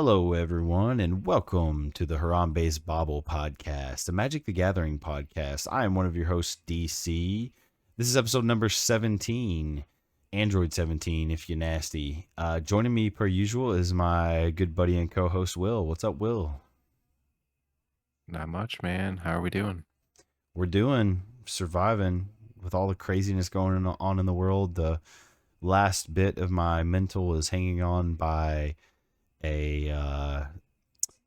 Hello, everyone, and welcome to the Harambe's Bauble podcast, a Magic the Gathering podcast. I am one of your hosts, DC. This is episode number 17, Android 17, if you're nasty. Joining me, per usual, is my good buddy and co-host, Will. What's up, Will? Not much, man. How are we doing? We're doing, surviving with all the craziness going on in the world. The last bit of my mental is hanging on by a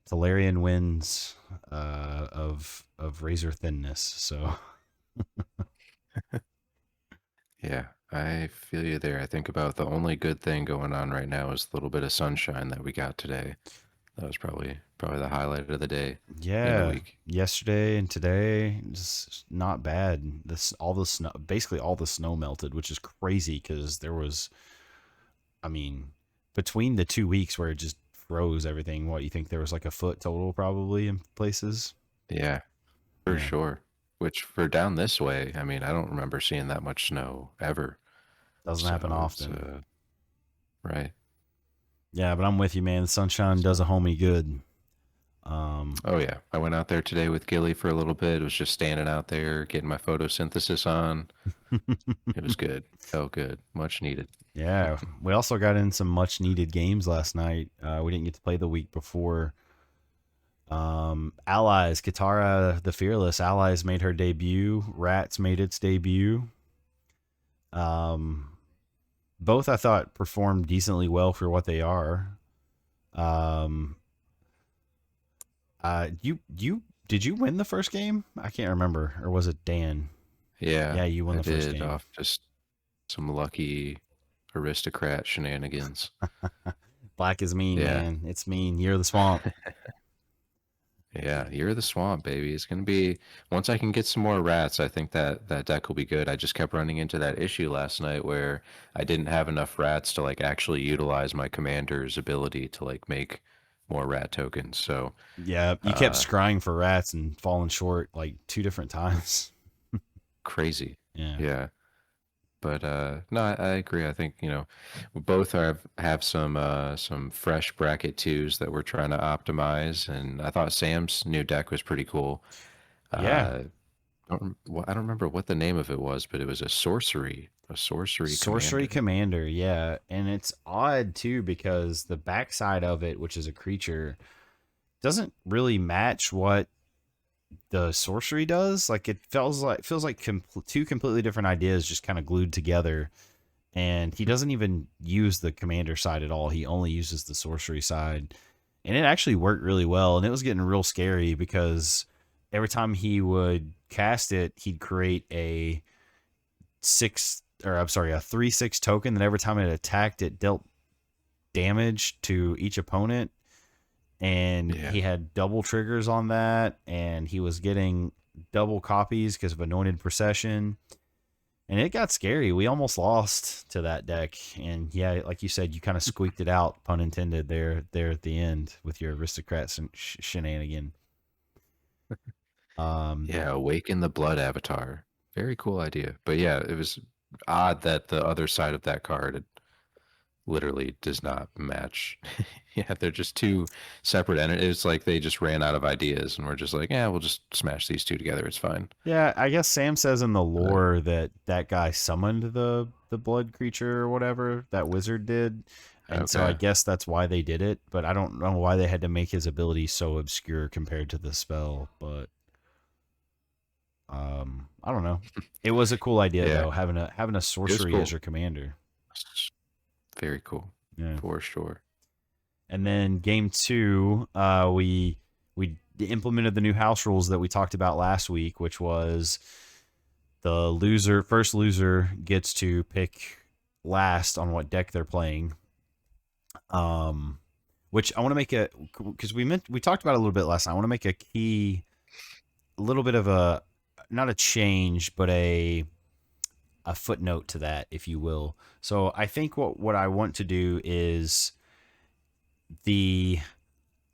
Solarian winds of razor thinness. So Yeah, I feel you there. I think about the only good thing going on right now is the little bit of sunshine that we got today. That was probably the highlight of the day and the yeah, week. yesterday and today, just not bad. This all the snow, basically all the snow melted, which is crazy because there was, I mean, between the 2 weeks where it just froze everything. What you think there was like a foot total probably in places? Yeah, for Yeah, sure. Which for down this way, I don't remember seeing that much snow ever. doesn't happen So it's often. right. Yeah, but I'm with you, man. The sunshine does So a homie good. Um, oh yeah, I went out there today with Gilly for a little bit. It was just standing out there getting my photosynthesis on. It was good. Felt good. Much needed. Yeah, we also got in some much needed games last night. We didn't get to play the week before. Allies, Katara the Fearless, Allies made her debut. Rats made its debut. Um, both I thought performed decently well for what they are. Um, you did you win the first game? I can't remember, or was it Dan? Yeah, Yeah, you won I the first did game. off just some lucky aristocrat shenanigans. Black is mean, Yeah. man. It's mean. You're the swamp. Yeah, you're the swamp, baby. It's gonna be once I can get some more rats, I think that deck will be good. I just kept running into that issue last night where I didn't have enough rats to like actually utilize my commander's ability to like make more rat tokens. So, Yeah, you kept uh, scrying for rats and falling short like two different times. crazy. Yeah. Yeah. But no, I agree. I think, we both have some fresh bracket twos that we're trying to optimize, and I thought Sam's new deck was pretty cool. Yeah. Uh, I don't remember what the name of it was, but it was a sorcery Sorcery commander. Commander, yeah. And it's odd too because the backside of it, which is a creature, doesn't really match what the sorcery does. Like it feels like two completely different ideas just kind of glued together. And he doesn't even use the commander side at all. He only uses the sorcery side. And it actually worked really well. And it was getting real scary because every time he would cast it, he'd create a 3/6 token that every time it attacked, it dealt damage to each opponent. And Yeah, he had double triggers on that. And he was getting double copies because of Anointed Procession. And it got scary. We almost lost to that deck. And yeah, like you said, you kind of squeaked it out, pun intended, there at the end with your aristocrats and shenanigan. Um, yeah. Awaken the Blood Avatar. Very cool idea. But yeah, it was odd that the other side of that card literally does not match. Yeah, they're just two separate entities. It's like they just ran out of ideas, and we're just like, yeah, we'll just smash these two together. It's fine. yeah, I guess Sam says in the But lore that that guy summoned the blood creature or whatever that wizard did, and so I okay, guess that's why they did it. But I don't know why they had to make his ability so obscure compared to the spell. But I don't know. It was a cool idea yeah, though, having a it was sorcery as cool. your commander. Very cool, Yeah. for sure. And then game two, we implemented the new house rules that we talked about last week, which was the first loser gets to pick last on what deck they're playing. Um, which I want to make a because we talked about it a little bit last night. I want to make a little bit of a not a change, but a footnote to that, if you will. So I think what I want to do is the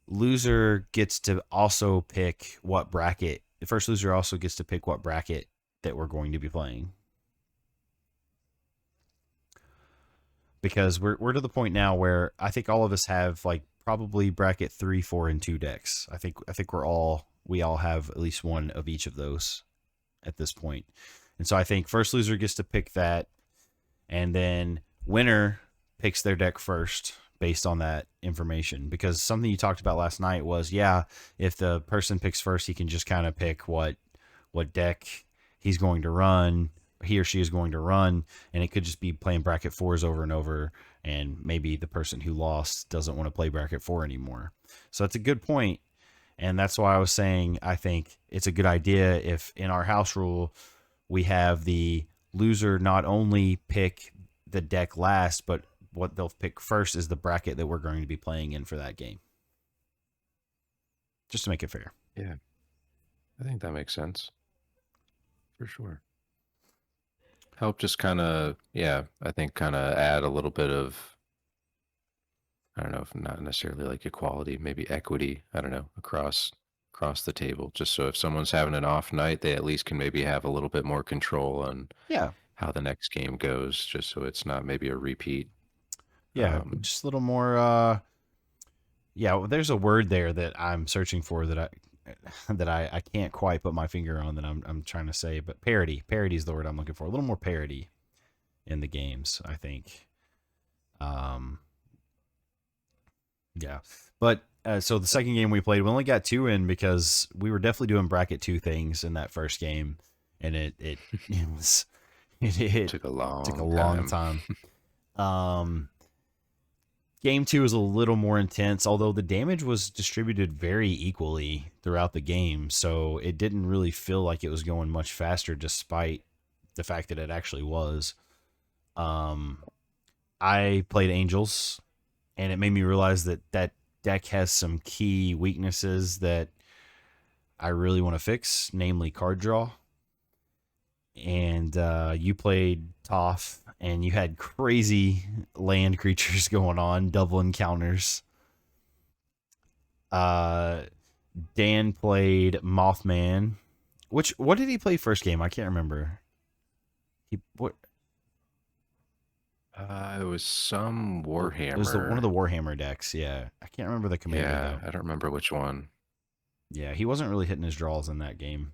loser gets to also pick what bracket. The first loser also gets to pick what bracket that we're going to be playing. Because we're to the point now where I think all of us have like probably bracket 3, 4, and 2 decks. I think we all have at least one of each of those at this point. And so I think first loser gets to pick that, and then winner picks their deck first based on that information. Because something you talked about last night was, yeah, if the person picks first, he can just kind of pick what deck he's going to run, he or she is going to run, and it could just be playing bracket 4s over and over, and maybe the person who lost doesn't want to play bracket 4 anymore. So that's a good point, and that's why I was saying I think it's a good idea if in our house rule we have the loser not only pick the deck last, but what they'll pick first is the bracket that we're going to be playing in for that game. Just to make it fair. Yeah, I think that makes sense for sure. Help just kind of, yeah, I think kind of add a little bit of, I don't know, if not necessarily like equality, maybe equity, I don't know, across the table. Just so if someone's having an off night, they at least can maybe have a little bit more control on Yeah. how the next game goes, just so it's not maybe a repeat. Yeah. Just a little more yeah, well, there's a word there that I'm searching for that I can't quite put my finger on that I'm trying to say, but parity. Parity is the word I'm looking for. A little more parity in the games, I think. Yeah. But so the second game we played, we only got 2 in because we were definitely doing bracket 2 things in that first game, and it was it took a long took a long time. Game 2 is a little more intense, although the damage was distributed very equally throughout the game, so it didn't really feel like it was going much faster, despite the fact that it actually was. I played Angels, and it made me realize that that deck has some key weaknesses that I really want to fix, namely card draw. And you played Toph, and you had crazy land creatures going on, double encounters. Dan played Mothman. What did he play first game? I can't remember. He what? It was some Warhammer. It was one of the Warhammer decks. Yeah, I can't remember the commander. Yeah, though. I don't remember which one. Yeah, he wasn't really hitting his draws in that game.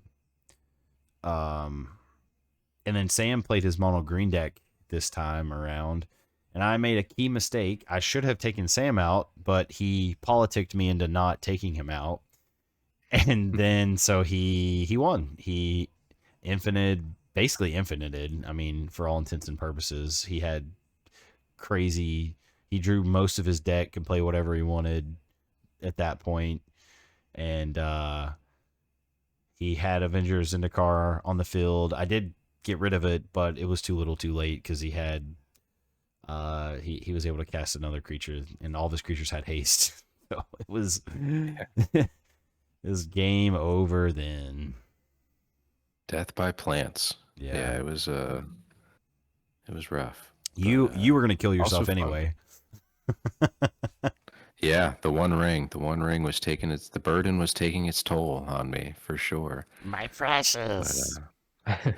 And then Sam played his mono green deck this time around, and I made a key mistake. I should have taken Sam out, but he politicked me into not taking him out, and then so he won. He basically infinited. I mean, for all intents and purposes, he had crazy. He drew most of his deck, could play whatever he wanted at that point, and he had Avengers Zendikar on the field. I did get rid of it, but it was too little too late because he had he was able to cast another creature, and all of his creatures had haste. So it was it was game over then. Death by plants. Yeah, it was rough. You were gonna kill yourself anyway. Yeah, the One Ring was the burden was taking its toll on me for sure. My precious. But,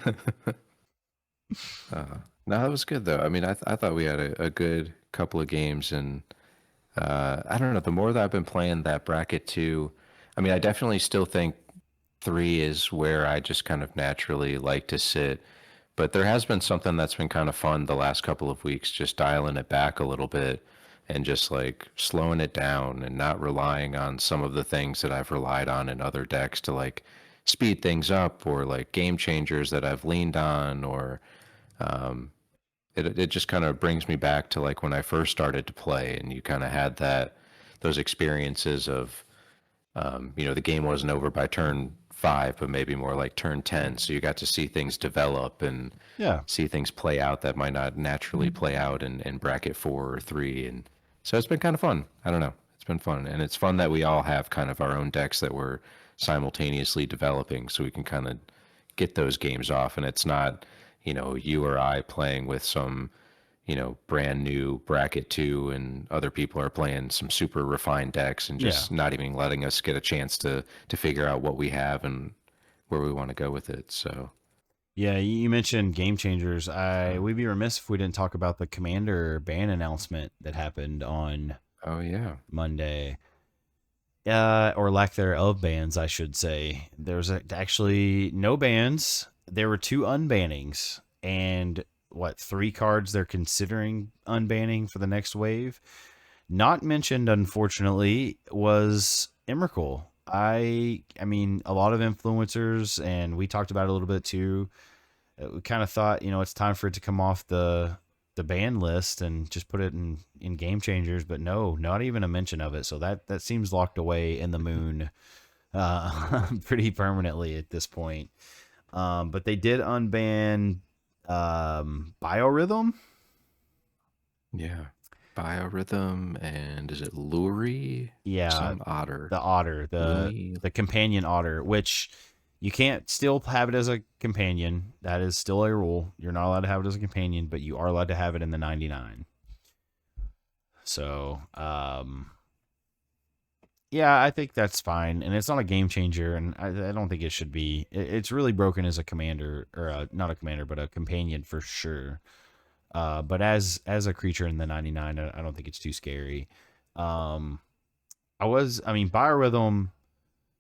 no, that was good though. I mean, I thought we had a good couple of games, and I don't know. The more that I've been playing that bracket 2, I mean, I definitely still think 3 is where I just kind of naturally like to sit. But there has been something that's been kind of fun the last couple of weeks, just dialing it back a little bit and just like slowing it down and not relying on some of the things that I've relied on in other decks to like speed things up, or like game changers that I've leaned on, or it just kind of brings me back to like when I first started to play, and you kind of had those experiences of the game wasn't over by turn 5, but maybe more like turn 10. So you got to see things develop and see things play out that might not naturally play out in bracket 4 or 3. And so it's been kind of fun. I don't know. It's been fun. And it's fun that we all have kind of our own decks that we're simultaneously developing, so we can kind of get those games off. And it's not, you or I playing with some, brand new bracket 2, and other people are playing some super refined decks and just not even letting us get a chance to figure out what we have and where we want to go with it. So yeah, you mentioned game changers. We'd be remiss if we didn't talk about the commander ban announcement that happened on Oh yeah. Monday. Or lack thereof bans, I should say. There's actually no bans. There were two unbannings, and what, three cards they're considering unbanning for the next wave. Not mentioned, unfortunately, was Emrakul. I mean, a lot of influencers, and we talked about it a little bit too. We kind of thought, it's time for it to come off the ban list and just put it in game changers, but no, not even a mention of it. So that seems locked away in the moon pretty permanently at this point. But they did unban Biorhythm. Yeah. Biorhythm, and is it Luri? Yeah, Some otter. the otter, Lumi. the companion otter, which you can't still have it as a companion. That is still a rule. You're not allowed to have it as a companion, but you are allowed to have it in the 99. So, yeah, I think that's fine, and it's not a game changer, and I don't think it should be. It's really broken as a commander, or not a commander, but a companion for sure. But as a creature in the 99, I don't think it's too scary. Um, I mean, Biorhythm.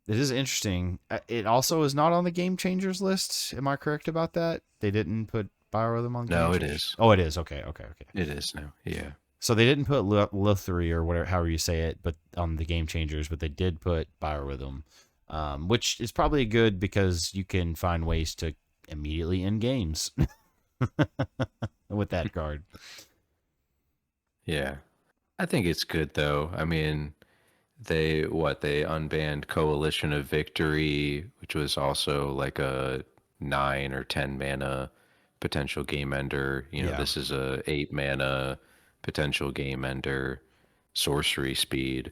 It is interesting. It also is not on the game changers list. Am I correct about that? They didn't put Biorhythm on game No, it changers. is. Oh, it is. Okay, okay, okay. It is now. Yeah. So they didn't put Luthery or whatever, however you say it, but on the game changers, but they did put Biorhythm, which is probably good because you can find ways to immediately end games with that card. Yeah. I think it's good though. I mean, they unbanned Coalition of Victory, which was also like a 9 or 10 mana potential game ender. Yeah. This is a 8 mana potential game ender, sorcery speed.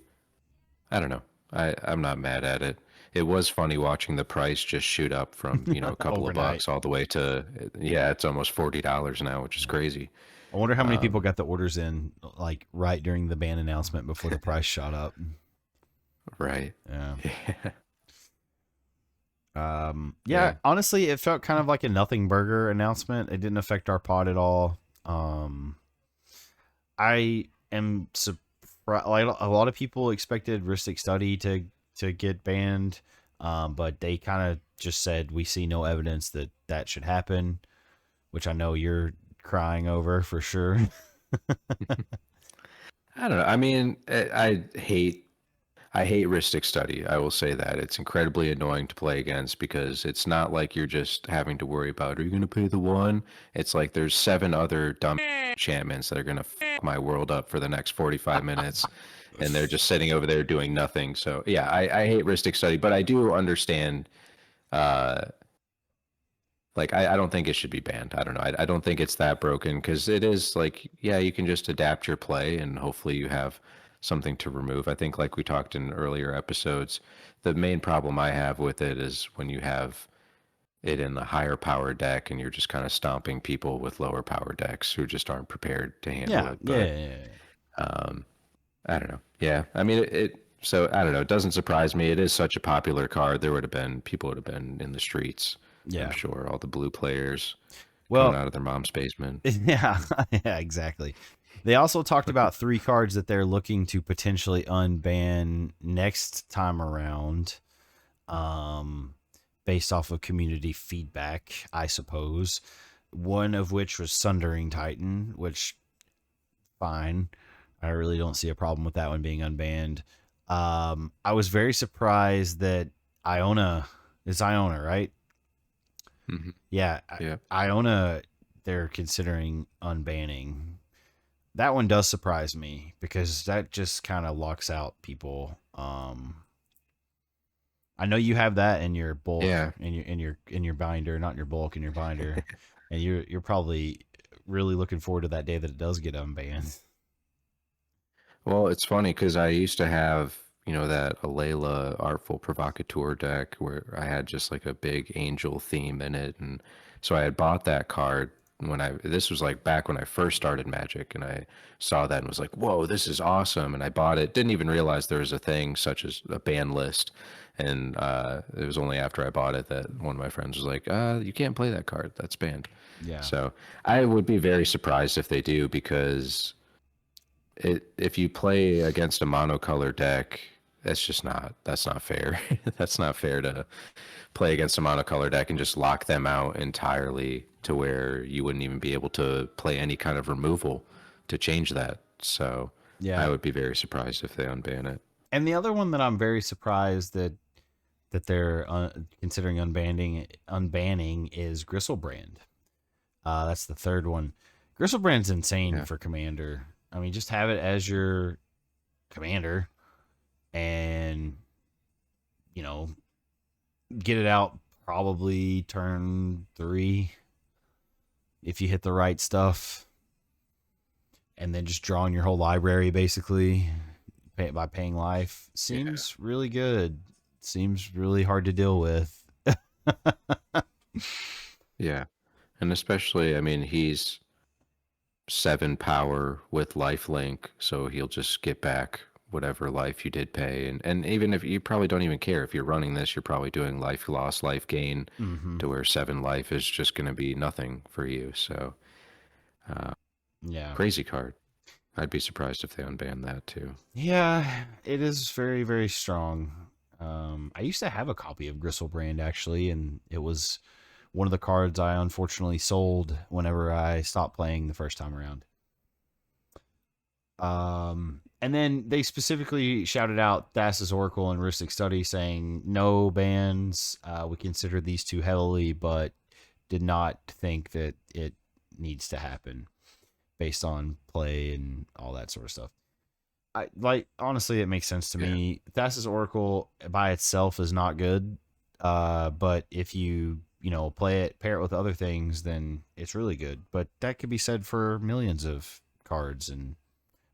I don't know. I'm not mad at it. It was funny watching the price just shoot up from, a couple of Overnight. bucks all the way to, yeah, it's almost $40 now, which is crazy. I wonder how many people Um, got the orders in like right during the ban announcement before the price shot up. right. Yeah. Yeah. Yeah, Yeah. honestly, it felt kind of like a nothing burger announcement. It didn't affect our pod at all. I am surprised. Like a lot of people expected Ristic Study to get banned, but they kind of just said we see no evidence that that should happen, which I know you're crying over for sure. I don't know. I mean, I hate Ristic Study. I will say that. It's incredibly annoying to play against because it's not like you're just having to worry about, are you going to pay the one? It's like there's seven other dumb enchantments that are going to fuck my world up for the next 45 minutes. And they're just sitting over there doing nothing. So, yeah, I hate Ristic Study, but I do understand. Uh, I don't think it should be banned. I don't know. I don't think it's that broken because it is like, yeah, you can just adapt your play and hopefully you have something to remove. I think, like we talked in earlier episodes, the main problem I have with it is when you have it in the higher power deck and you're just kind of stomping people with lower power decks who just aren't prepared to handle Yeah, it. yeah, But yeah, yeah. um, I don't know. Yeah, I mean so I don't know. It doesn't surprise me. It is such a popular card. People would have been in the streets. I'm Yeah. sure all the blue players coming Well, out of their mom's basement. yeah, yeah, exactly. They also talked about three cards that they're looking to potentially unban next time around, um, based off of community feedback, I suppose. One of which was Sundering Titan, which fine. I really don't see a problem with that one being unbanned. I was very surprised that Iona is Iona, right? Hmm. Yeah, Yeah. Iona they're considering unbanning. That one does surprise me because that just kind of locks out people. I know you have that in your bulk Yeah. in your binder, not in your bulk in your binder, and you're probably really looking forward to that day that it does get unbanned. Well, it's funny because I used to have, that Alayla Artful Provocateur deck where I had just like a big angel theme in it. And so I had bought that card this was like back when I first started Magic, and I saw that and was like, whoa, this is awesome. And I bought it. Didn't even realize there was a thing such as a ban list. And it was only after I bought it that one of my friends was like, you can't play that card. That's banned. Yeah, So I would be very surprised if they do because if you play against a monocolor deck, that's not fair. That's not fair to play against a monocolor deck and just lock them out entirely to where you wouldn't even be able to play any kind of removal to change that. So I Yeah. would be very surprised if they unban it. And the other one that I'm very surprised that they're considering unbanning is Gristlebrand. That's the third one. Gristlebrand's insane Yeah. for commander. I mean, just have it as your commander, and you know, get it out probably turn 3 if you hit the right stuff, and then just draw on your whole library basically by paying life. Yeah. Seems really good. Seems really hard to deal with. Yeah. And especially, I mean, he's 7 power with life link, so he'll just get back whatever life you did pay. And even if you probably don't even care if you're running this, you're probably doing life loss, life gain Mm-hmm. to where 7 life is just going to be nothing for you. So Yeah. crazy card. I'd be surprised if they unban that too. Yeah, it is very, very strong. I used to have a copy of Gristlebrand actually, and it was one of the cards I unfortunately sold whenever I stopped playing the first time around. And then they specifically shouted out Thassa's Oracle and Ristic Study saying no bans. We consider these two heavily, but did not think that it needs to happen based on play and all that sort of stuff. I like honestly, it makes sense to Yeah. me. Thassa's Oracle by itself is not good, but if you play it, pair it with other things, then it's really good. But that could be said for millions of cards and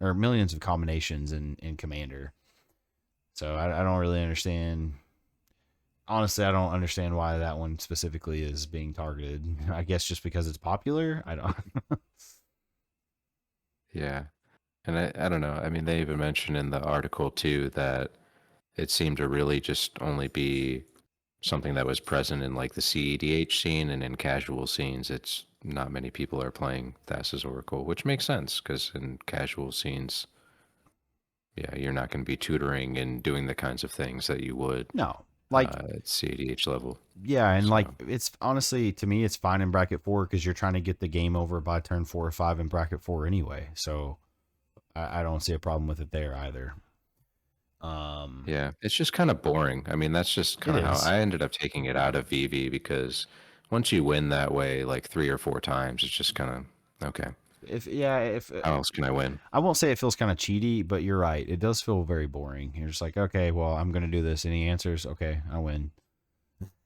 or millions of combinations in Commander. So I don't really understand. Honestly, I don't understand why that one specifically is being targeted. I guess just because it's popular. I don't. Yeah. And I don't know. I mean, they even mentioned in the article too that it seemed to really just only be something that was present in like the CEDH scene and in casual scenes. It's not many people are playing Thassa's Oracle, which makes sense because in casual scenes, yeah, you're not going to be tutoring and doing the kinds of things that you would No, like at CEDH level. yeah, and like So it's honestly to me it's fine in bracket 4 because you're trying to get the game over by turn 4 or 5 in bracket 4 anyway. So I don't see a problem with it there either. Um, yeah, it's just kind of boring. I mean, that's just it kind of how is. I ended up taking it out of VV because once you win that way, like 3 or 4 times, it's just kind of okay. If How else can I win? I won't say it feels kind of cheaty, but you're right. It does feel very boring. You're just like, okay, well, I'm gonna do this. Any answers? Okay, I win.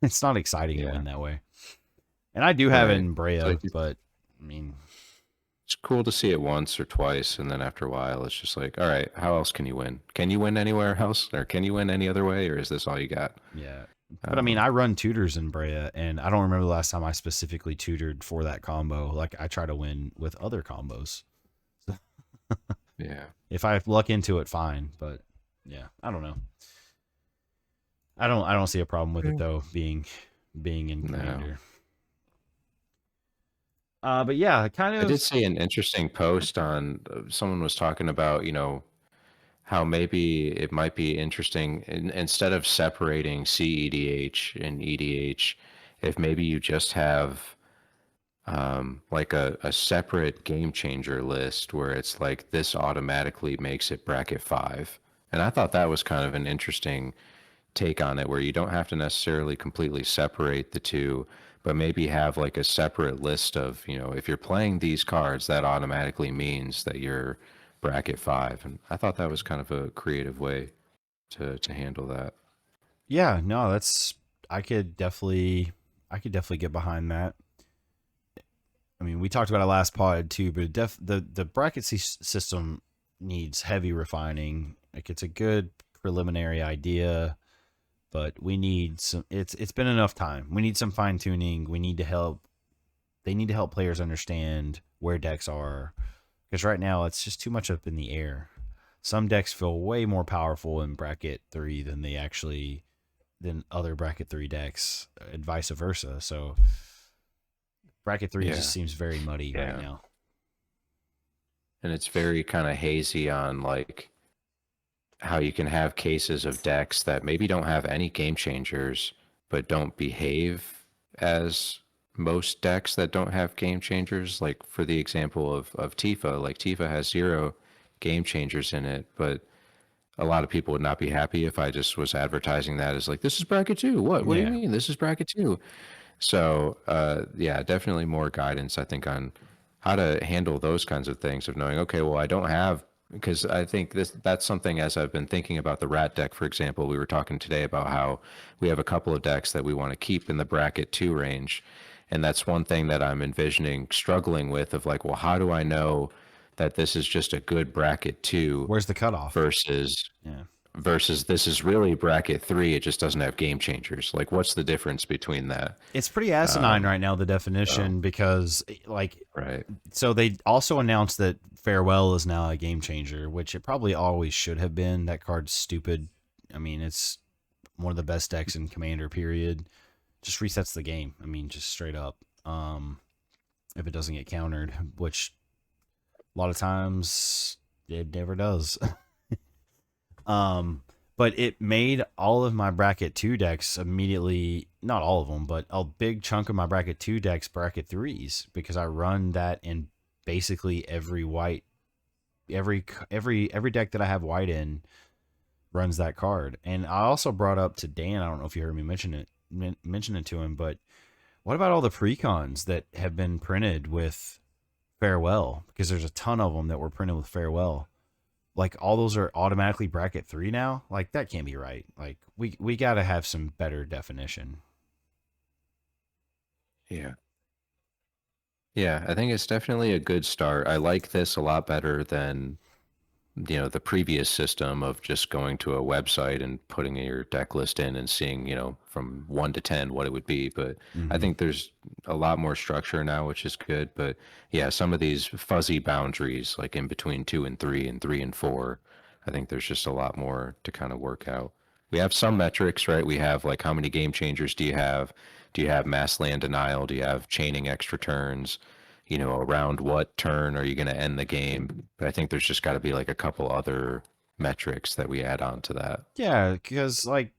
It's not exciting to Yeah, win that way. And I do have it right. in So Brea, like but I mean, it's cool to see it once or twice, and then after a while, it's just like, all right, how else can you win? Can you win anywhere else, or can you win any other way, or is this all you got? yeah. But I mean, Um, I run tutors in Brea, and I don't remember the last time I specifically tutored for that combo. Like I try to win with other combos. yeah, If I luck into it, fine. But yeah, I don't know. I don't see a problem with it yeah. though, being in No. Commander. But yeah, kind I did of. see an interesting post on someone was talking about, how maybe it might be interesting instead of separating CEDH and EDH, if maybe you just have like a separate game changer list where it's like this automatically makes it bracket 5. And I thought that was kind of an interesting take on it where you don't have to necessarily completely separate the two, but maybe have like a separate list of, if you're playing these cards, that automatically means that you're bracket 5. And I thought that was kind of a creative way to handle that. Yeah, no, that's I could definitely get behind that. I mean, we talked about it last pod too, but the bracket system needs heavy refining. Like it's a good preliminary idea, but we need some. It's been enough time. We need some fine tuning. We need to help. They need to help players understand where decks are, because right now it's just too much up in the air. Some decks feel way more powerful in bracket 3 than they actually than other bracket 3 decks, and vice versa. So bracket 3 just Yeah. seems very muddy right Yeah. now. and it's very kind of hazy on like how you can have cases of decks that maybe don't have any game changers, but don't behave as most decks that don't have game changers. Like for the example of Tifa, like Tifa has 0 game changers in it, but a lot of people would not be happy if I just was advertising that as like, this is bracket 2. What do you Yeah. mean? This is bracket 2. So yeah, definitely more guidance, I think, on how to handle those kinds of things of knowing, okay, well, I don't have, because I think that's something, as I've been thinking about the rat deck, for example, we were talking today about how we have a couple of decks that we want to keep in the bracket 2 range. And that's one thing that I'm envisioning struggling with of like, well, how do I know that this is just a good bracket 2 Where's the cutoff? versus Yeah. versus this is really bracket 3, it just doesn't have game changers? Like, what's the difference between that? It's pretty asinine right now, the So, definition, because like, right. so they also announced that Farewell is now a game changer, which it probably always should have been. That card's stupid. I mean, it's one of the best decks in Commander, period. Just resets the game. I mean, just straight up. If it doesn't get countered, which a lot of times it never does. um, but it made all of my bracket 2 decks immediately, not all of them, but a big chunk of my bracket 2 decks bracket 3s, because I run that in basically every white, every deck that I have white in runs that card. And I also brought up to Dan, I don't know if you heard me mention it to him, but what about all the precons that have been printed with Farewell? Because there's a ton of them that were printed with Farewell. Like, all those are automatically bracket 3 now. Like, that can't be right. Like, we got to have some better definition. Yeah. Yeah, I think it's definitely a good start. I like this a lot better than, the previous system of just going to a website and putting your deck list in and seeing, from 1 to 10 what it would be. But I Mm-hmm. think there's a lot more structure now, which is good. But yeah, some of these fuzzy boundaries, like in between 2 and 3 and 3 and 4, I think there's just a lot more to kind of work out. We have some metrics, right? We have like, how many game changers do you have? Do you have mass land denial? Do you have chaining extra turns? Around what turn are you going to end the game? But I think there's just got to be like a couple other metrics that we add on to that. Yeah, because, like,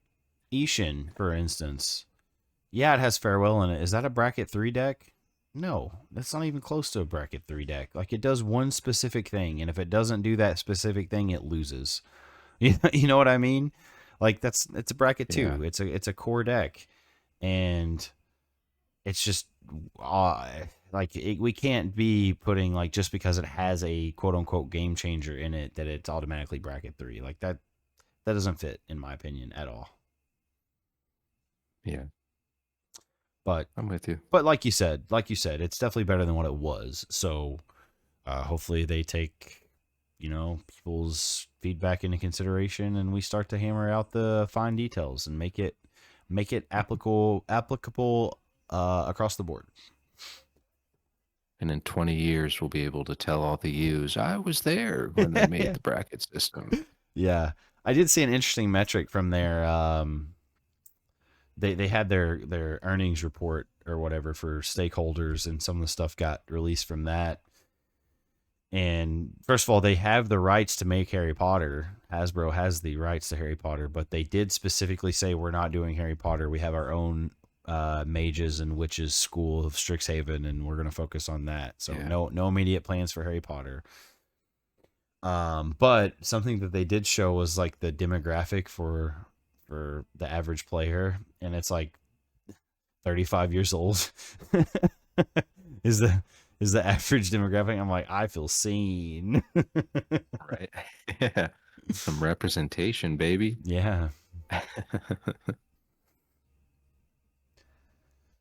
Ishin, for instance, yeah, it has Farewell in it. Is that a bracket 3 deck? No, that's not even close to a bracket 3 deck. Like, it does one specific thing, and if it doesn't do that specific thing, it loses. You know what I mean? Like, it's a bracket Yeah. 2. It's a core deck, and it's just uh, we can't be putting, like, just because it has a quote unquote game changer in it, that it's automatically bracket 3. Like, that doesn't fit, in my opinion, at all. Yeah. But I'm with you. like you said, it's definitely better than what it was. So hopefully they take, people's feedback into consideration, and we start to hammer out the fine details and make it applicable across the board. And in 20 years, we'll be able to tell all the U's, I was there when they made Yeah. the bracket system. Yeah, I did see an interesting metric from their they had their earnings report or whatever for stakeholders, and some of the stuff got released from that. And first of all, they have the rights to make Harry Potter. Hasbro has the rights to Harry Potter, but they did specifically say, we're not doing Harry Potter. We have our own mages and witches school of Strixhaven, and we're going to focus on that. So Yeah. no immediate plans for Harry Potter. But something that they did show was like the demographic for the average player, and it's like 35 years old is the average demographic. I'm like, I feel seen. Right. Yeah. Some representation, baby. Yeah.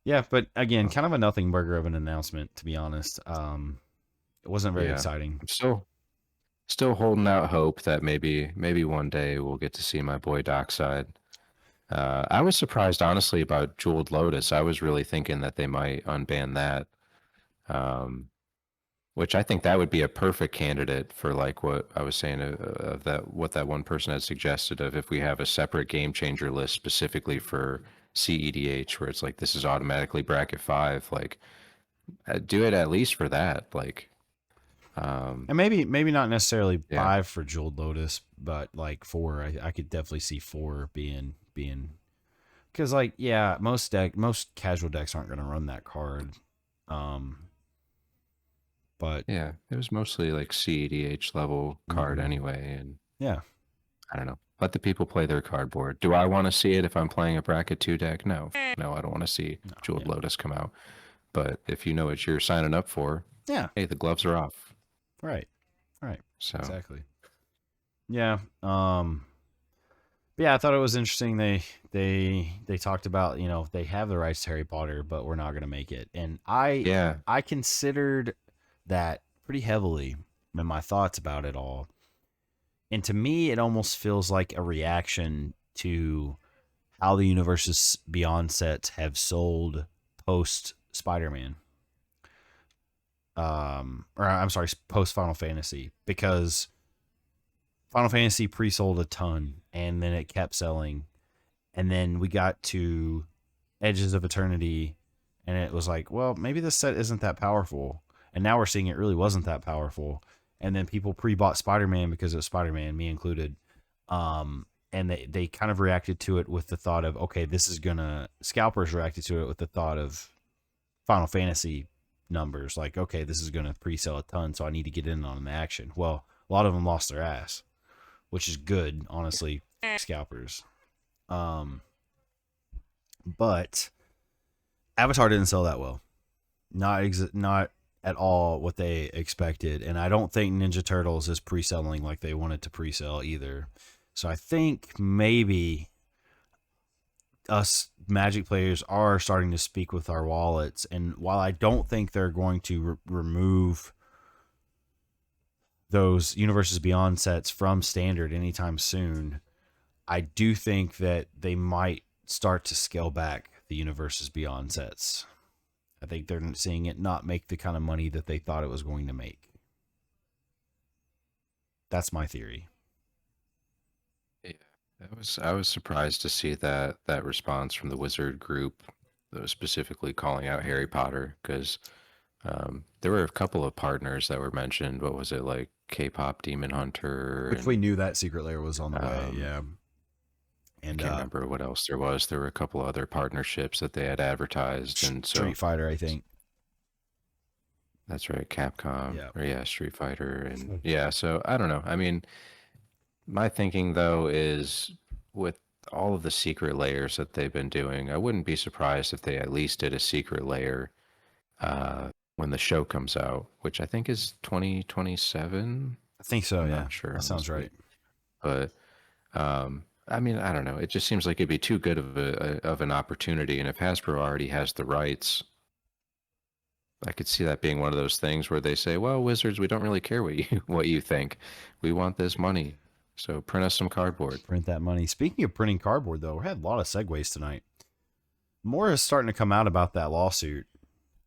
Yeah, but again, kind of a nothing burger of an announcement, to be honest. It wasn't very Yeah. exciting. I'm still holding out hope that maybe one day we'll get to see my boy Dockside. I was surprised, honestly, about Jeweled Lotus. I was really thinking that they might unban that, um, which I think that would be a perfect candidate for like what I was saying of that, what that one person had suggested of if we have a separate game changer list specifically for CEDH, where it's like this is automatically bracket 5, like do it at least for that. Like, And maybe not necessarily Yeah, 5 for Jeweled Lotus, but like 4. I could definitely see 4 being because like yeah, most casual decks aren't going to run that card. Um, but yeah. It was mostly like CEDH level card mhm. anyway, and Yeah, I don't know. Let the people play their cardboard. Do I want to see it if I'm playing a bracket 2 deck? No. No, I don't want to see no, Jeweled yeah, Lotus come out. But if you know what you're signing up for, yeah, hey, the gloves are off. right, right, So, exactly. Yeah. But yeah, I thought it was interesting. They talked about they have the rights to Harry Potter, but we're not going to make it. And yeah. I considered that pretty heavily in my thoughts about it all. And to me, it almost feels like a reaction to how the universes beyond sets have sold post Spider-Man. Or I'm sorry, post Final Fantasy, because Final Fantasy pre-sold a ton and then it kept selling, and then we got to Edges of Eternity and it was like, well, maybe this set isn't that powerful. And now we're seeing it really wasn't that powerful. And then people pre-bought Spider-Man because it was Spider-Man, me included. And they kind of reacted to it with the thought of, okay, this is gonna scalpers reacted to it with the thought of Final Fantasy numbers, like, okay, this is gonna pre-sell a ton, so I need to get in on the action. Well, a lot of them lost their ass, which is good, honestly, scalpers. Um, but Avatar didn't sell that well. Not at all what they expected, and I don't think Ninja Turtles is pre-selling like they wanted to pre-sell either. So I think maybe us Magic players are starting to speak with our wallets, and while I don't think they're going to remove those Universes Beyond sets from standard anytime soon, I do think that they might start to scale back the Universes Beyond sets. I think they're seeing it not make the kind of money that they thought it was going to make. That's my theory. Yeah. I was surprised to see that response from the Wizard group, specifically calling out Harry Potter, because there were a couple of partners that were mentioned. What was it, like K-pop Demon Hunter, Which we and knew that Secret Lair was on the way, um, yeah. I And can't remember what else there was. There were a couple other partnerships that they had advertised, and Street so Fighter, I think. that's right, Capcom, Yeah. or yeah, Street Fighter, and yeah. So I don't know. I mean, my thinking though is with all of the secret layers that they've been doing, I wouldn't be surprised if they at least did a secret layer when the show comes out, which I think is 2027. I think so, I'm yeah. not sure, That sounds honestly, right. but I mean, I don't know. It just seems like it'd be too good of an opportunity, and if Hasbro already has the rights, I could see that being one of those things where they say, "Well, Wizards, we don't really care what you what you think. We want this money, so print us some cardboard." Print that money. Speaking of printing cardboard, though, we had a lot of segues tonight. More is starting to come out about that lawsuit.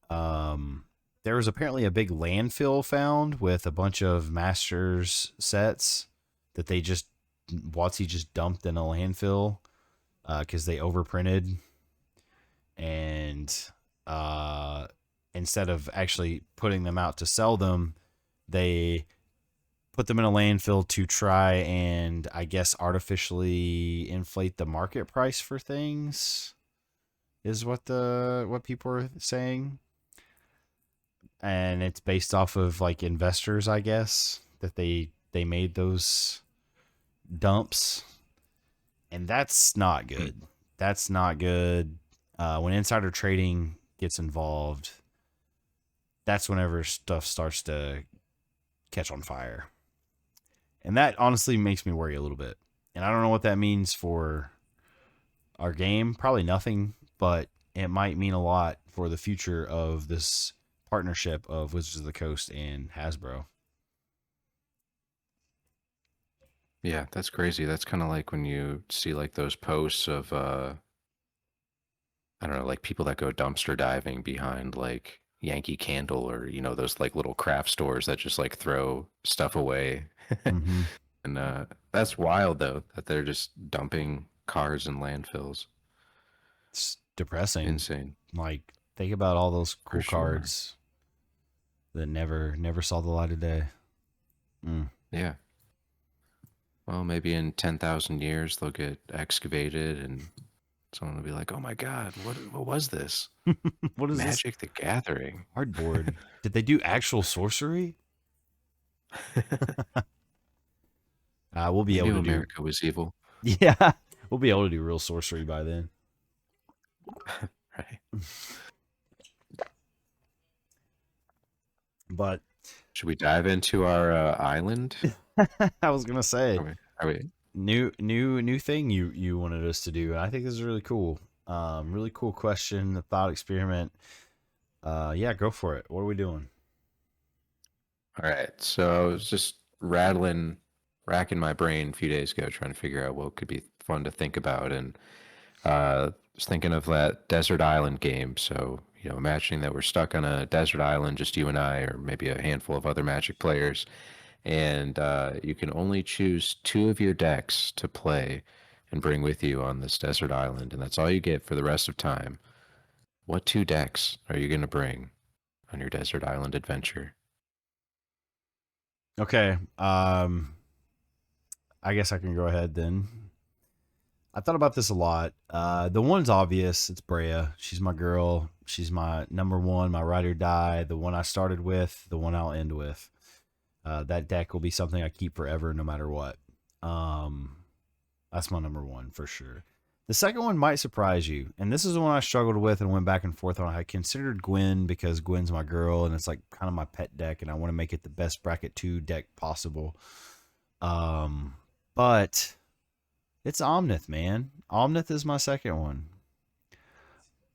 Um, there was apparently a big landfill found with a bunch of Masters sets that they just WotC just dumped in a landfill because they overprinted, and uh, instead of actually putting them out to sell them, they put them in a landfill to try and I guess artificially inflate the market price for things is what people are saying. And it's based off of like investors, I guess, that they made those dumps, and that's not Hmm. good. That's not good. When insider trading gets involved, that's whenever stuff starts to catch on fire, and that honestly makes me worry a little bit. And I don't know what that means for our game. Probably nothing, but it might mean a lot for the future of this partnership of Wizards of the Coast and Hasbro. Yeah, that's crazy. That's kind of like when you see like those posts of I don't know, like people that go dumpster diving behind like Yankee Candle, or those like little craft stores that just like throw stuff away. Mm-hmm. And that's wild though that they're just dumping cars in landfills. It's depressing. Insane. Like, think about all those For cool sure. cards that never saw the light of day. Mm. Yeah. Well, maybe in 10,000 years they'll get excavated and someone will be like, "Oh my God, what was this? What is this Magic the Gathering." hardboard? Did they do actual sorcery? We'll be They able knew to do. America was evil, Yeah, we'll be able to do real sorcery by then. right? But Should we dive into our island? I was gonna say, Are we? new thing you wanted us to do, and I think this is really cool. Really cool question, a thought experiment. Yeah, go for it. What are we doing? All right. So I was just racking my brain a few days ago, trying to figure out what could be fun to think about, and was thinking of that desert island game. So imagining that we're stuck on a desert island, just you and I, or maybe a handful of other Magic players, and you can only choose two of your decks to play and bring with you on this desert island, and that's all you get for the rest of time. What two decks are you going to bring on your desert island adventure? Okay. I guess I can go ahead then. I thought about this a lot. The one's obvious. It's Brea. She's my girl. She's my number one, my ride or die. The one I started with, the one I'll end with. That deck will be something I keep forever, no matter what. That's my number one for sure. The second one might surprise you, and this is the one I struggled with and went back and forth on. I considered Gwen because Gwen's my girl, and it's like kind of my pet deck, and I want to make it the best bracket 2 deck possible. But it's Omnith, man. Omnith is my second one.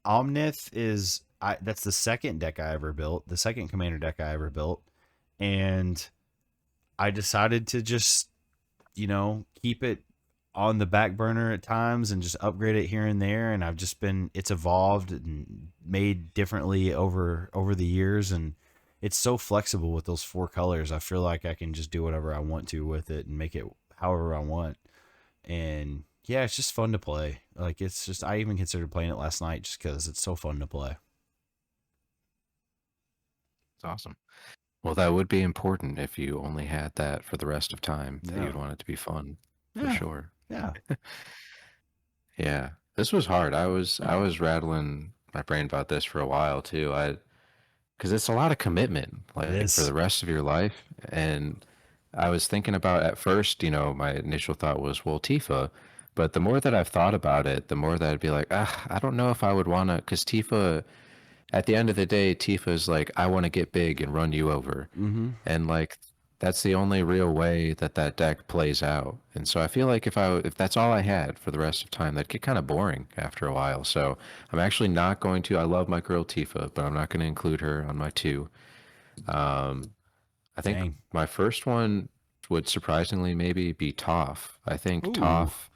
Omnith is that's the second deck I ever built, the second commander deck I ever built, and I decided to just keep it on the back burner at times and just upgrade it here and there, and it's evolved and made differently over the years, and it's so flexible with those 4 colors. I feel like I can just do whatever I want to with it and make it however I want. And yeah, it's just fun to play. Like, it's just, I even considered playing it last night just because it's so fun to play. It's awesome. Well, that would be important if you only had that for the rest of time. That Yeah. you'd want it to be fun, for Yeah. sure. Yeah. Yeah, this was hard. I was rattling my brain about this for a while too. Because it's a lot of commitment, It like for is. the rest of your life. And I was thinking about at first, my initial thought was, well, Tifa. But the more that I've thought about it, the more that I'd be like, I don't know if I would want to, because Tifa, at the end of the day, Tifa is like, I want to get big and run you over. Mm-hmm. And like, that's the only real way that that deck plays out. And so I feel like if that's all I had for the rest of time, that'd get kind of boring after a while. So I'm actually not going to. I love my girl Tifa, but I'm not going to include her on my 2. Um, I think Dang. my first one would surprisingly maybe be Toph. I think Ooh. Toph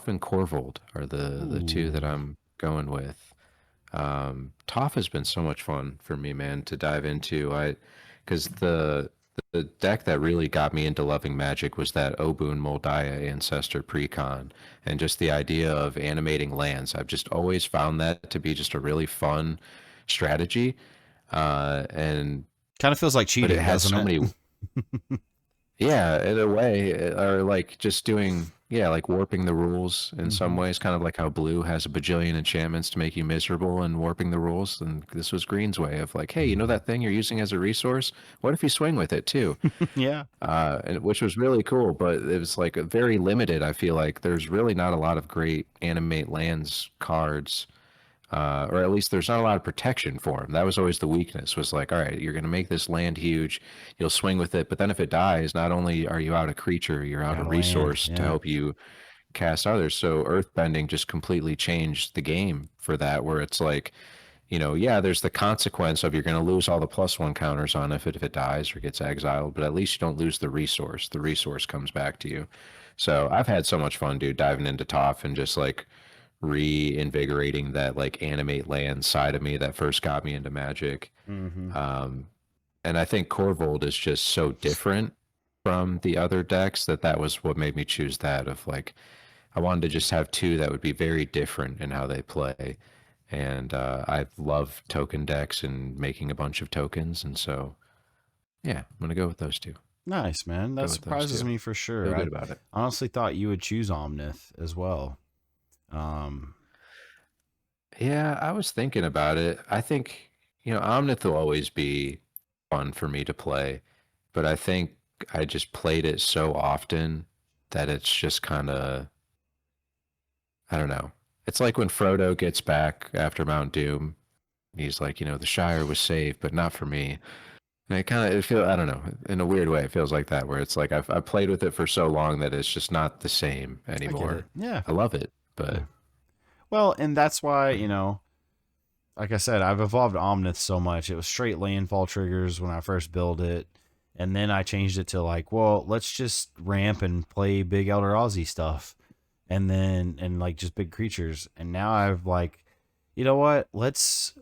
and Corvold are the 2 that Ooh. I'm going with. Toph has been so much fun for me, man, to dive into. Because the deck that really got me into loving Magic was that Obun Moldiah Ancestor Precon, and just the idea of animating lands. I've just always found that to be just a really fun strategy, and Kind of feels like but it cheating, has doesn't so it? many. Yeah, in a way, or like just doing, yeah, like warping the rules in some Mm-hmm. ways, kind of like how blue has a bajillion enchantments to make you miserable and warping the rules. And this was green's way of like, hey, you know that thing you're using as a resource? What if you swing with it too? Yeah. And which was really cool, but it was like very limited. I feel like there's really not a lot of great animate lands cards, or at least there's not a lot of protection for him. That was always the weakness. Was like, all right, you're going to make this land huge, you'll swing with it, but then if it dies, not only are you out a creature, you're out a Got a land. resource to Yeah. help you cast others. So earthbending just completely changed the game for that, where it's like, yeah, there's the consequence of you're going to lose all the +1 counters on if it dies or gets exiled, but at least you don't lose the resource. The resource comes back to you. So I've had so much fun, dude, diving into Toph and just like reinvigorating that like animate land side of me that first got me into Magic. Mm-hmm. Um, and I think Corvold is just so different from the other decks that was what made me choose that. Of like, I wanted to just have 2 that would be very different in how they play. and I love token decks and making a bunch of tokens, and so yeah, I'm gonna go with those two. Nice, man. That Go with those surprises two. me for sure. Feel I good about it. honestly thought you would choose Omnith as well. Um, Yeah, I was thinking about it. I think, Omnith will always be fun for me to play, but I think I just played it so often that it's just kind of, I don't know. It's like when Frodo gets back after Mount Doom. He's like, the Shire was saved, but not for me. And it feels, I don't know, in a weird way, it feels like that, where it's like I've played with it for so long that it's just not the same I get anymore. it. Yeah. I love it, but Yeah. Well, and that's why, yeah. like I said, I've evolved Omnith so much. It was straight landfall triggers when I first built it. And then I changed it to like, well, let's just ramp and play big Elder Aussie stuff. And like just big creatures. And now I've like, you know what? Let's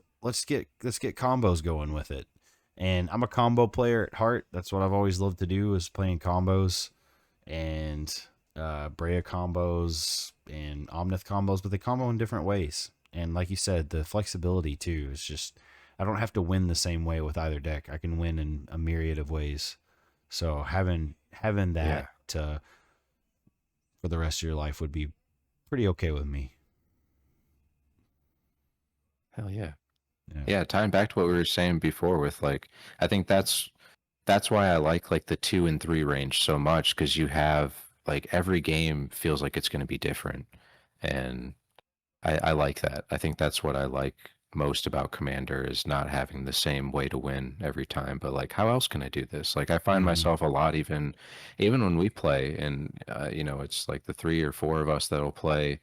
get combos going with it. And I'm a combo player at heart. That's what I've always loved to do is playing combos and Brea combos and Omnith combos, but they combo in different ways. And like you said, the flexibility too is just I don't have to win the same way with either deck. I can win in a myriad of ways. So having that Yeah. for the rest of your life would be pretty okay with me. Hell yeah. Yeah. Yeah, tying back to what we were saying before with like I think that's why I like the 2 and 3 range so much because you have like every game feels like it's going to be different. And I like that. I think that's what I like most about Commander is not having the same way to win every time, but like how else can I do this? Like I find Mm-hmm. myself a lot even when we play and it's like the 3 or 4 of us that'll play.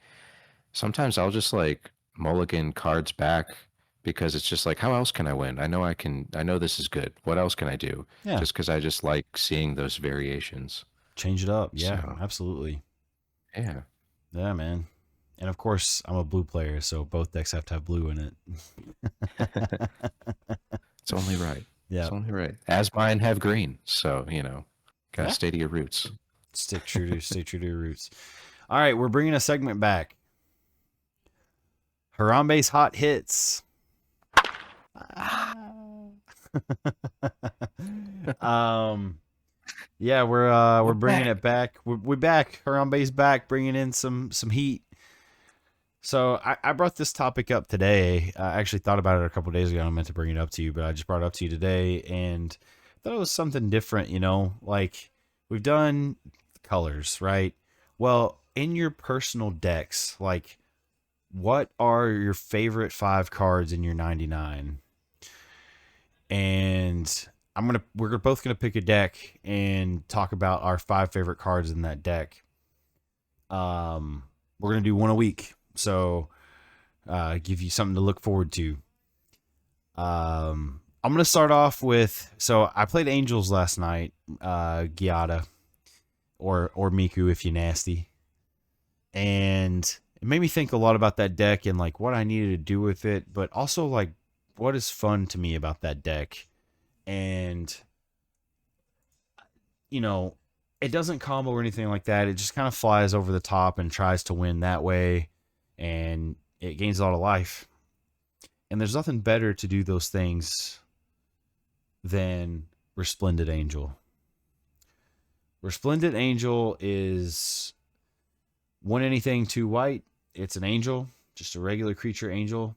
Sometimes I'll just like mulligan cards back because it's just like how else can I win? I know this is good. What else can I do? Yeah. Just because I just like seeing those variations. Change it up. Yeah, So absolutely. yeah. Yeah, man. And of course, I'm a blue player, so both decks have to have blue in it. It's only right. Yeah. It's only right. As mine have green, so gotta Yeah. stay to your roots. Stay true to your roots. All right, we're bringing a segment back. Harambe's hot hits. um, yeah, we're We're bringing back. it back. We're back. Harambe's back, bringing in some heat. So I brought this topic up today. I actually thought about it a couple days ago. I meant to bring it up to you, but I just brought it up to you today, and thought it was something different. Like we've done colors, right? Well, in your personal decks, like what are your favorite 5 cards in your 99? And we're both gonna pick a deck and talk about our 5 favorite cards in that deck. We're gonna do one a week, so give you something to look forward to. I'm gonna start off with so I played Angels last night, Giada or Miku if you nasty, and it made me think a lot about that deck and like what I needed to do with it, but also like what is fun to me about that deck. And you know, it doesn't combo or anything like that. It just kind of flies over the top and tries to win that way, and it gains a lot of life. And there's nothing better to do those things than Resplendent Angel. Resplendent Angel is 1 anything 2 white. It's an angel, just a regular creature angel.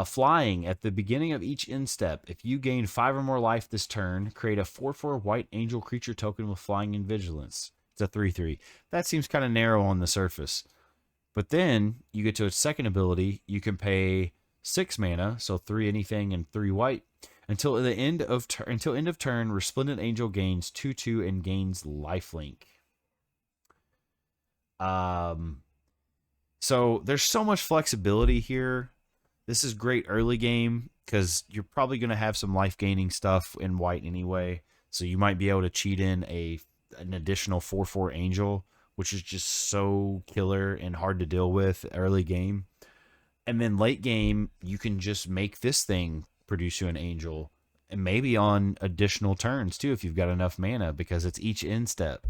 Flying at the beginning of each end step. If you gain 5 or more life this turn, create a 4/4 white angel creature token with flying and vigilance. It's a 3/3. That seems kind of narrow on the surface. But then you get to its second ability. You can pay 6 mana, so 3 anything and 3 white. Until end of turn, Resplendent Angel gains 2/2 and gains lifelink. So there's so much flexibility here. This is great early game because you're probably going to have some life gaining stuff in white anyway. So you might be able to cheat in an additional 4/4 angel, which is just so killer and hard to deal with early game. And then late game, you can just make this thing produce you an angel, and maybe on additional turns too if you've got enough mana because it's each end step.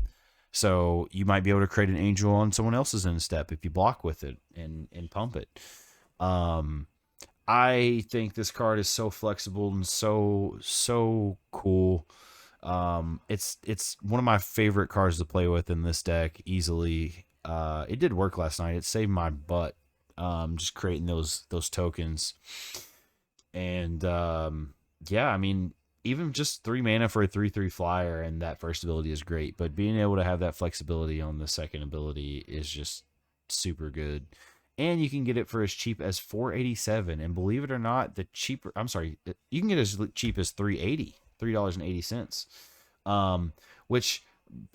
So you might be able to create an angel on someone else's end step if you block with it and pump it. I think this card is so flexible and so cool. It's one of my favorite cards to play with in this deck easily. It did work last night. It saved my butt. Just creating those tokens. And yeah, I mean, even just 3 mana for a 3/3 flyer and that first ability is great, but being able to have that flexibility on the second ability is just super good. And you can get it for as cheap as 487. And believe it or not, the cheaper, I'm sorry, you can get it as cheap as 380, $3.80. Um, which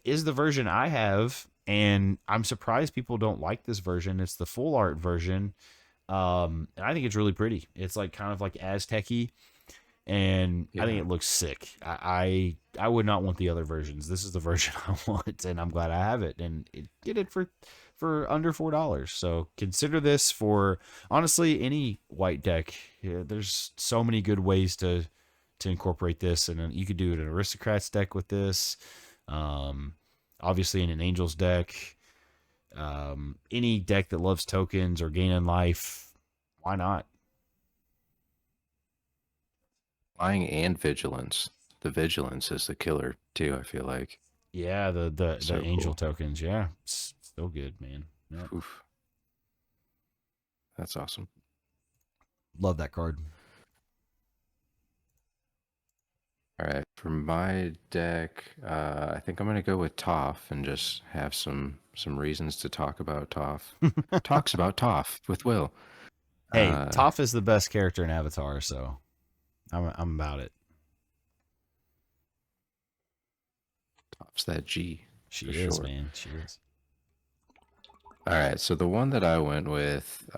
is the version I have, and I'm surprised people don't like this version. It's the full art version. And I think it's really pretty. It's like kind of like Aztec-y, and I think Yeah. it looks sick. I would not want the other versions. This is the version I want, and I'm glad I have it. And get it for under $4. So consider this for honestly any white deck. Yeah, there's so many good ways to incorporate this, and you could do it in an aristocrats deck with this. Um, Obviously in an angels deck. Any deck that loves tokens or gaining life, why not? Flying and vigilance. The vigilance is the killer too, I feel like. Yeah, the So angel cool. tokens, yeah, still good, man. Yep. Oof. That's awesome. Love that card. All right, for my deck, I think I'm gonna go with Toph and just have some reasons to talk about Toph. Talks about Toph with Will. Hey, Uh, Toph is the best character in Avatar, so I'm about it. Toph's that G She for is, sure. man. She is. All right, so the one that I went with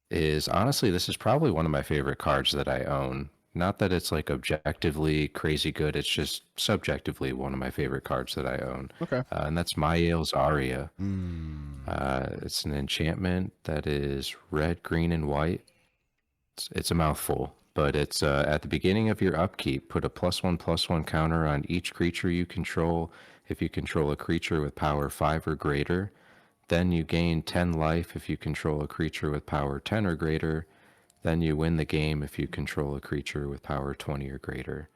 is honestly, this is probably one of my favorite cards that I own. Not that it's like objectively crazy good, it's just subjectively one of my favorite cards that I own. Okay. And that's Mael's Aria. Mm. It's an enchantment that is red, green, and white. It's a mouthful, but it's at the beginning of your upkeep, put a +1/+1 counter on each creature you control if you control a creature with power 5 or greater. Then you gain 10 life if you control a creature with power 10 or greater. Then you win the game if you control a creature with power 20 or greater.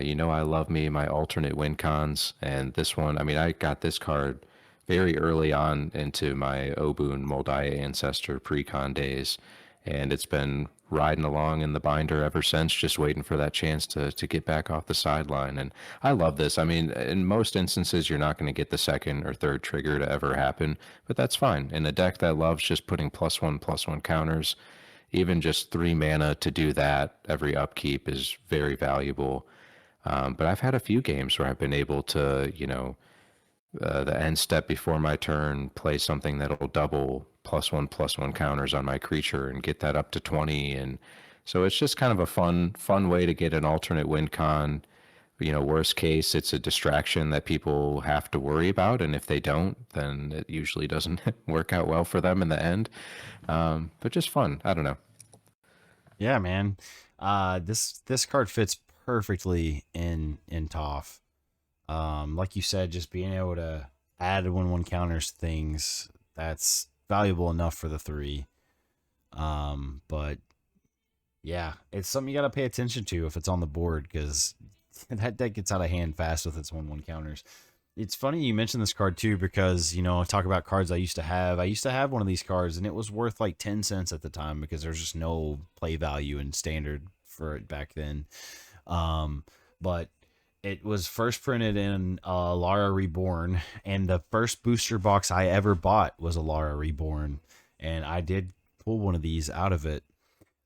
You know, I love me my alternate win cons, and this one, I mean, I got this card very early on into my Obun Moldiah Ancestor pre-con days, and it's been riding along in the binder ever since, just waiting for that chance to get back off the sideline. And I love this. I mean, in most instances, you're not going to get the second or third trigger to ever happen, but that's fine. In a deck that loves just putting +1/+1 counters, even just 3 mana to do that every upkeep is very valuable. But I've had a few games where I've been able to, the end step before my turn, play something that'll double +1/+1 counters on my creature and get that up to 20. And so it's just kind of a fun way to get an alternate win con. Worst case, it's a distraction that people have to worry about. And if they don't, then it usually doesn't work out well for them in the end. But just fun. I don't know. Yeah, man. This card fits perfectly in Toph. Like you said, just being able to add when one counters things, that's valuable enough for the three. But yeah, it's something you got to pay attention to if it's on the board, because that deck gets out of hand fast with its 1/1 counters. It's funny you mentioned this card too, because talk about cards I used to have. I used to have one of these cards, and it was worth like 10 cents at the time because there's just no play value in standard for it back then. But it was first printed in Lara Reborn, and the first booster box I ever bought was a Lara Reborn, and I did pull one of these out of it.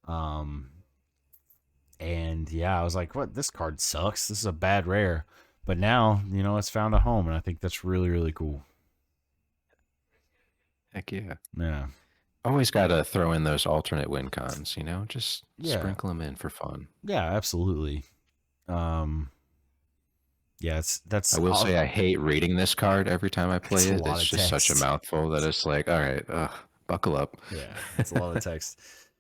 Um, and yeah, I was like, "What? This card sucks. This is a bad rare." But now, it's found a home, and I think that's really, really cool. Heck yeah. Yeah, Always got to throw in those alternate win cons, just yeah, sprinkle them in for fun. yeah, absolutely. Um, yeah, I will say I hate reading this card every time I it's play a it. lot It's of just such a text. mouthful that it's like, all right, buckle up. Yeah, it's a lot of text.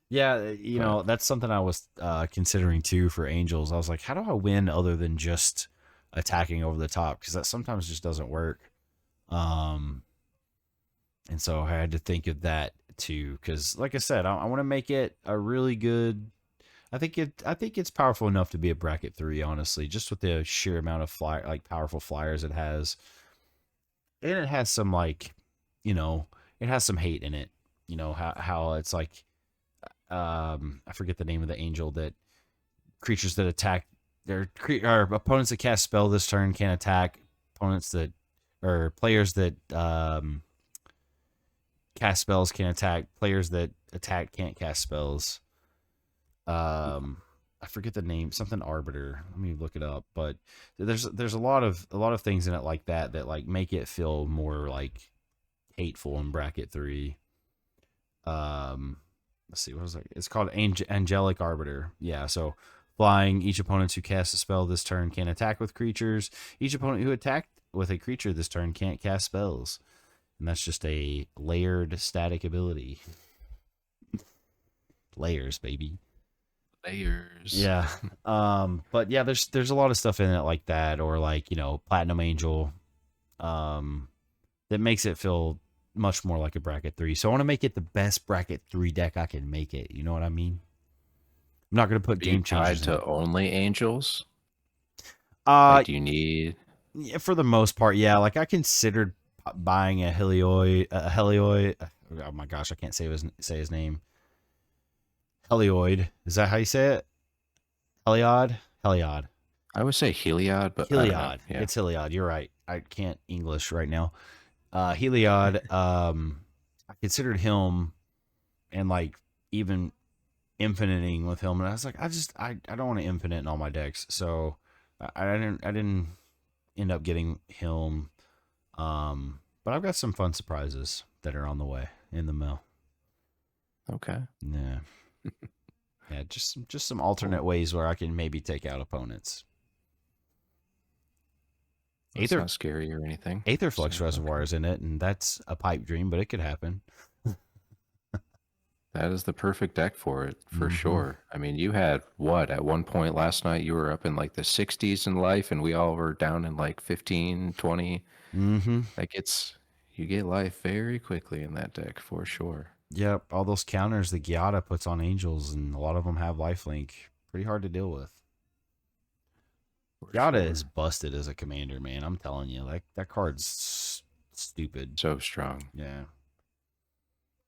Yeah, But that's something I was considering too for Angels. I was like, how do I win other than just attacking over the top? Because that sometimes just doesn't work. Um, and so I had to think of that too, because like I said, I want to make it a really good. I think it's powerful enough to be a bracket 3, honestly, just with the sheer amount of powerful flyers it has, and it has some you know, it has some hate in it. You know how it's like, I forget the name of the angel that creatures that attack or opponents that cast spell this turn can't attack opponents that or players that cast spells can attack players that attack can't cast spells. I forget the name, something arbiter. Let me look it up. But there's a lot of things in it like that like make it feel more like hateful in bracket 3. Let's see, what was it? It's called Angelic Arbiter. Yeah, so flying, each opponent who casts a spell this turn can attack with creatures. Each opponent who attacked with a creature this turn can't cast spells. And that's just a layered static ability. Layers, baby. Layers. Yeah. But yeah, there's a lot of stuff in it like that, or like, you know, Platinum Angel, that makes it feel much more like a bracket 3. So I want to make it the best bracket 3 deck I can make it. You know what I mean? I'm not going to put Are you game tied changers in to it. only angels? Uh Like, do you need? yeah, for the most part, yeah. Like I considered buying a Helioid. Oh my gosh, I can't say his name. Helioid. Is that how you say it? Heliod. I would say Heliod, but I don't know. Heliod. Yeah. It's Heliod. You're right. I can't English right now. Heliod. I considered him and like even infiniting with him, and I was like, I don't want to infinite in all my decks, so I didn't end up getting him. But I've got some fun surprises that are on the way in the mail. Okay. Yeah, yeah, just some alternate Cool. ways where I can maybe take out opponents. That's Aether not scary or anything. So, Aetherflux okay. Reservoir is in it, and that's a pipe dream, but it could happen. That is the perfect deck for it, for Mm-hmm. sure. I mean, you had what at one point last night, you were up in like the 60s in life, and we all were down in like 15, 20. Mm-hmm. Like, you get life very quickly in that deck for sure. Yep, all those counters that Giada puts on angels, and a lot of them have lifelink. Pretty hard to deal with. For Giada is sure. busted as a commander, man. I'm telling you, like that card's stupid. So strong. Yeah,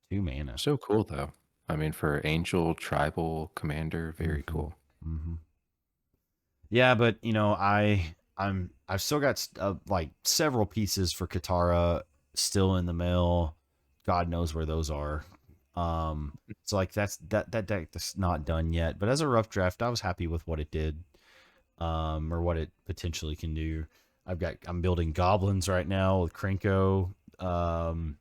2 mana. So cool, though. I mean, for Angel Tribal Commander, very Mm-hmm. cool. Mm-hmm. Yeah, but you know, I've still got like several pieces for Katara still in the mail. God knows where those are. So like that deck that's not done yet. But as a rough draft, I was happy with what it did, or what it potentially can do. I'm building goblins right now with Krenko. I'm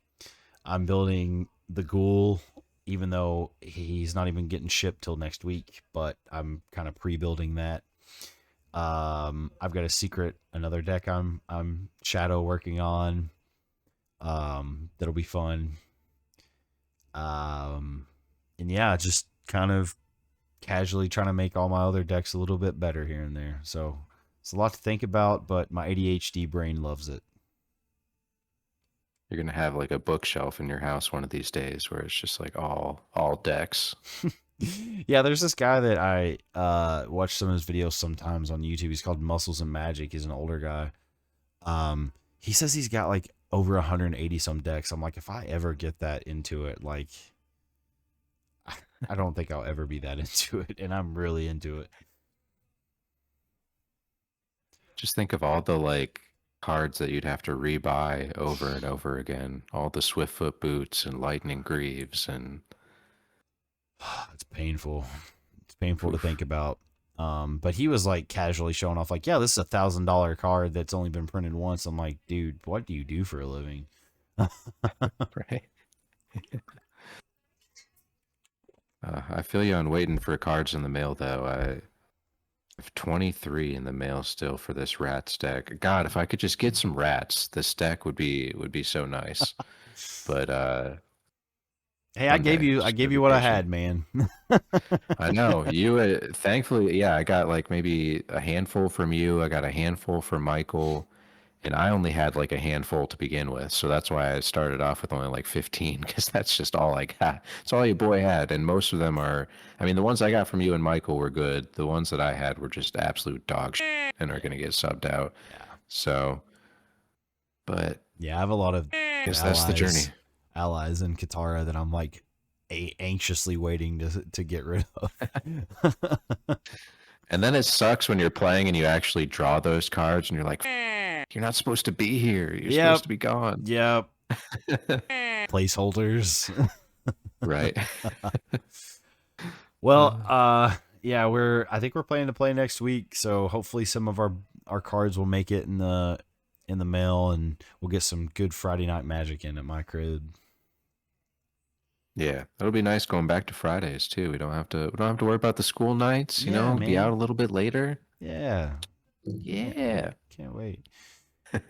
building the ghoul, even though he's not even getting shipped till next week. But I'm kind of pre-building that. I've got another deck I'm shadow working on. That'll be fun. And yeah, just kind of casually trying to make all my other decks a little bit better here and there. So it's a lot to think about, but my ADHD brain loves it. You're gonna have like a bookshelf in your house one of these days where it's just like all decks. Yeah, there's this guy that I watch some of his videos sometimes on YouTube. He's called Muscles and Magic. He's an older guy. He says he's got like over 180 some decks. I'm like, if I ever get that into it, like I don't think I'll ever be that into it, and I'm really into it. Just think of all the like cards that you'd have to rebuy over and over again. All the Swiftfoot boots and Lightning Greaves and It's painful. It's painful to oof, think about. But he was like casually showing off, like, yeah, this is $1,000 card that's only been printed once. I'm like, dude, what do you do for a living? right? I feel you on waiting for cards in the mail though. I have 23 in the mail still for this rats deck. God, if I could just get some rats, this deck would be so nice. But Hey, someday, I just gave gotta you be what I patient. had, man. I know you. Thankfully, yeah, I got like maybe a handful from you. I got a handful from Michael, And I only had like a handful to begin with, so that's why I started off with only like 15, because that's just all I got. It's all your boy had, and most of them are. I mean, the ones I got from you and Michael were good. The ones that I had were just absolute dog shit and are Yeah. gonna get subbed out. Yeah. So, but Yeah, I have a lot of I guess that's the allies journey. allies in Katara that I'm like anxiously waiting to get rid of. And then it sucks when you're playing and you actually draw those cards, and you're like, you're not supposed to be here. You're supposed Yep. to be gone. Yep. Placeholders. Right. Well, yeah, I think we're planning to play next week, so hopefully some of our cards will make it in the mail, and we'll get some good Friday night magic in at my crib. Yeah, it'll be nice going back to Fridays too. We don't have to worry about the school nights, Yeah, be out man. a little bit later. Yeah. Yeah. Can't wait. All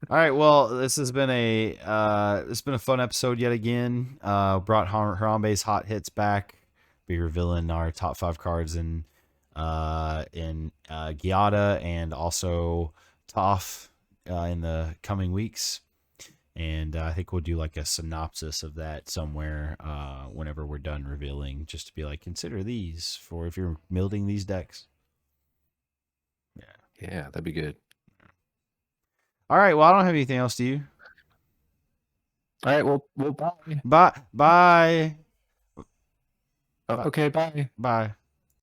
right, well, it's been a fun episode yet again. Brought Harambe's hot hits back. Be revealing our top 5 cards in Giada and also Toph in the coming weeks. And I think we'll do like a synopsis of that somewhere whenever we're done revealing, just to be like, consider these for if you're building these decks. Yeah. Yeah, that'd be good. All right. Well, I don't have anything else. Do you? All right, well, bye. Bye. Bye. Okay, bye. Bye.